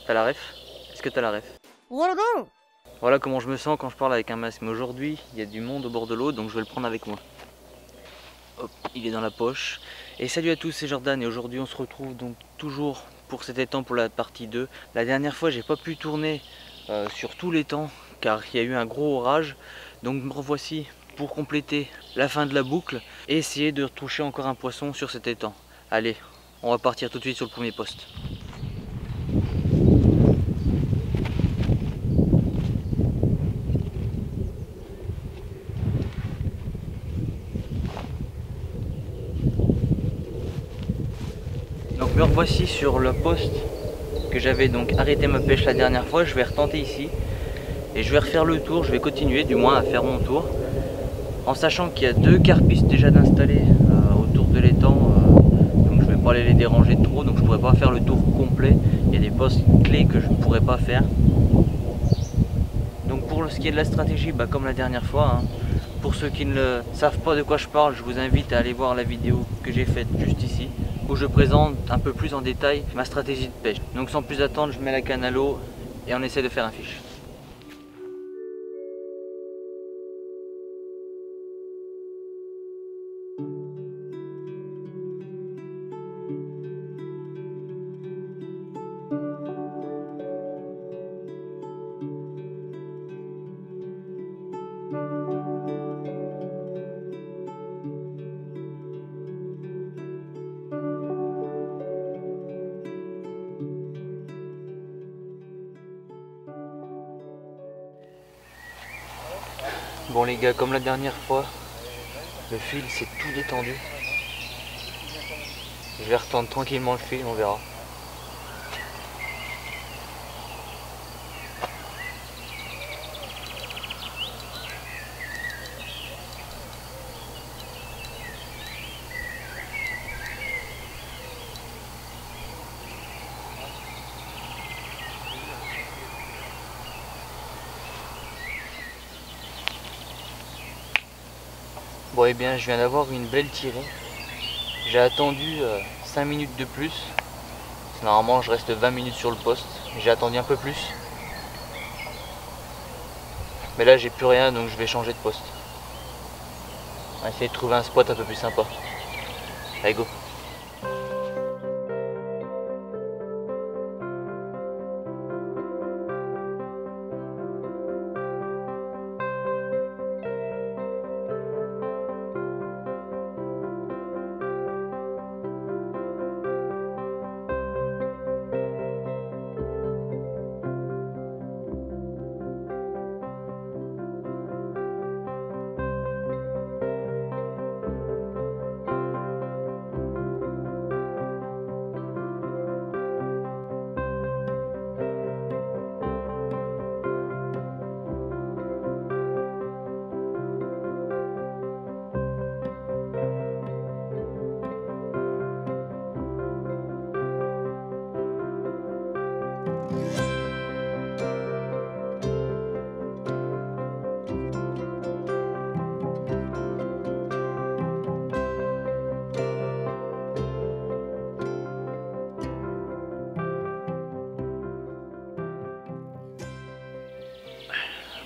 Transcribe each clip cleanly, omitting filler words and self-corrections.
T'as la ref? Est-ce que t'as la ref? Voilà comment je me sens quand je parle avec un masque. Mais aujourd'hui, il y a du monde au bord de l'eau, donc je vais le prendre avec moi. Hop, il est dans la poche. Et salut à tous, c'est Jordan et aujourd'hui on se retrouve donc toujours pour cet étang pour la partie 2. La dernière fois, j'ai pas pu tourner sur tout l'étang car il y a eu un gros orage. Donc me revoici pour compléter la fin de la boucle et essayer de retoucher encore un poisson sur cet étang. Allez, on va partir tout de suite sur le premier poste. Donc me revoici sur le poste que j'avais donc arrêté ma pêche la dernière fois. Je vais retenter ici et je vais refaire le tour. Je vais continuer du moins à faire mon tour en sachant qu'il y a 2 carpistes déjà d'installer autour de l'étang, donc je vais pas aller les déranger trop, donc je pourrais pas faire le tour complet. Il y a des postes clés que je ne pourrais pas faire. Donc pour ce qui est de la stratégie, comme la dernière fois, pour ceux qui ne savent pas de quoi je parle, je vous invite à aller voir la vidéo que j'ai faite juste ici, où je présente un peu plus en détail ma stratégie de pêche. Donc sans plus attendre, je mets la canne à l'eau et on essaie de faire un fiche. Bon les gars, comme la dernière fois, le fil s'est tout détendu. Je vais retendre tranquillement le fil, on verra. Bon et bien je viens d'avoir une belle tirée. J'ai attendu 5 minutes de plus. Normalement je reste 20 minutes sur le poste. J'ai attendu un peu plus. Mais là j'ai plus rien donc je vais changer de poste. On va essayer de trouver un spot un peu plus sympa. Allez go.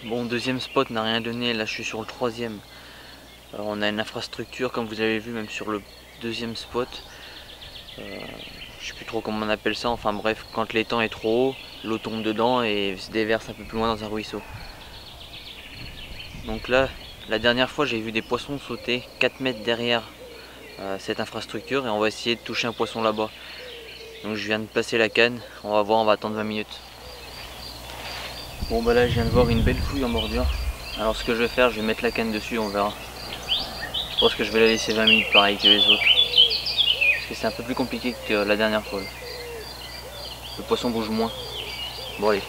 Bon, deuxième spot n'a rien donné, là je suis sur le troisième. On a une infrastructure comme vous avez vu même sur le deuxième spot. Je sais plus trop comment on appelle ça, enfin bref, quand l'étang est trop haut, l'eau tombe dedans et se déverse un peu plus loin dans un ruisseau. Donc là, la dernière fois j'ai vu des poissons sauter 4 mètres derrière cette infrastructure et on va essayer de toucher un poisson là-bas. Donc je viens de passer la canne, on va voir, on va attendre 20 minutes. Bon bah là je viens de voir une belle fouille en bordure. Alors ce que je vais faire, je vais mettre la canne dessus, on verra. Je pense que je vais la laisser 20 minutes pareil que les autres. Parce que c'est un peu plus compliqué que la dernière fois. Le poisson bouge moins. Bon allez.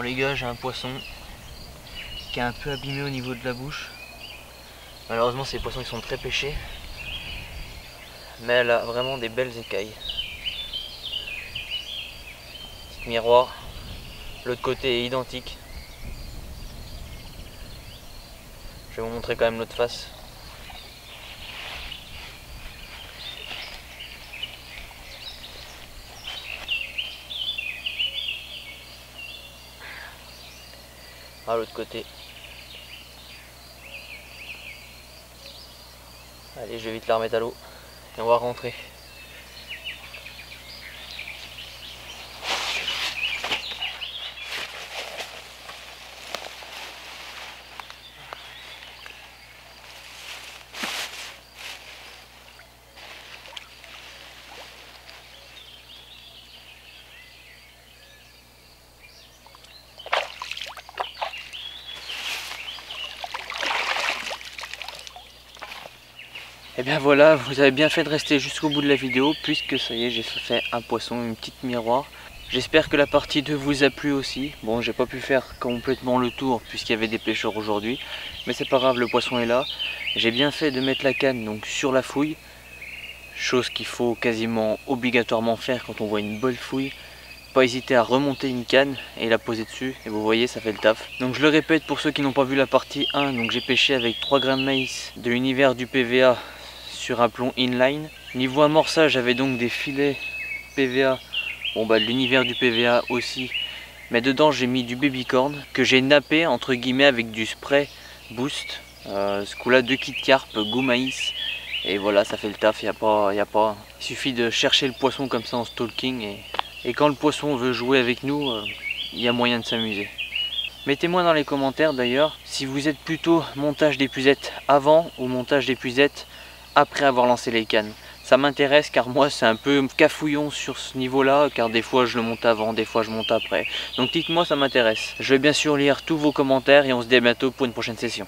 Bon les gars, j'ai un poisson qui est un peu abîmé au niveau de la bouche. Malheureusement ces poissons ils sont très pêchés. Mais elle a vraiment des belles écailles. Petit miroir. L'autre côté est identique. Je vais vous montrer quand même l'autre face. À l'autre côté. Allez, je vais vite la remettre à l'eau et on va rentrer. Et bien voilà, vous avez bien fait de rester jusqu'au bout de la vidéo, puisque ça y est, j'ai fait un poisson, une petite miroir. J'espère que la partie 2 vous a plu aussi. Bon, j'ai pas pu faire complètement le tour puisqu'il y avait des pêcheurs aujourd'hui, mais c'est pas grave, le poisson est là. J'ai bien fait de mettre la canne donc sur la fouille, chose qu'il faut quasiment obligatoirement faire quand on voit une bonne fouille. Pas hésiter à remonter une canne et la poser dessus, et vous voyez, ça fait le taf. Donc je le répète pour ceux qui n'ont pas vu la partie 1, donc j'ai pêché avec 3 grains de maïs de l'univers du PVA sur un plomb inline. Niveau amorçage, j'avais donc des filets PVA, bon bah de l'univers du PVA aussi, mais dedans j'ai mis du babycorn que j'ai nappé entre guillemets avec du spray boost, ce coup là 2 kits carpe goût maïs, et voilà, ça fait le taf. Il suffit de chercher le poisson comme ça en stalking, et quand le poisson veut jouer avec nous, il y a moyen de s'amuser. Mettez-moi dans les commentaires d'ailleurs si vous êtes plutôt montage d'épuisette avant ou montage d'épuisette après avoir lancé les cannes. Ça m'intéresse car moi c'est un peu cafouillon sur ce niveau là, car des fois je le monte avant, des fois je monte après. Donc dites-moi, ça m'intéresse. Je vais bien sûr lire tous vos commentaires et on se dit à bientôt pour une prochaine session.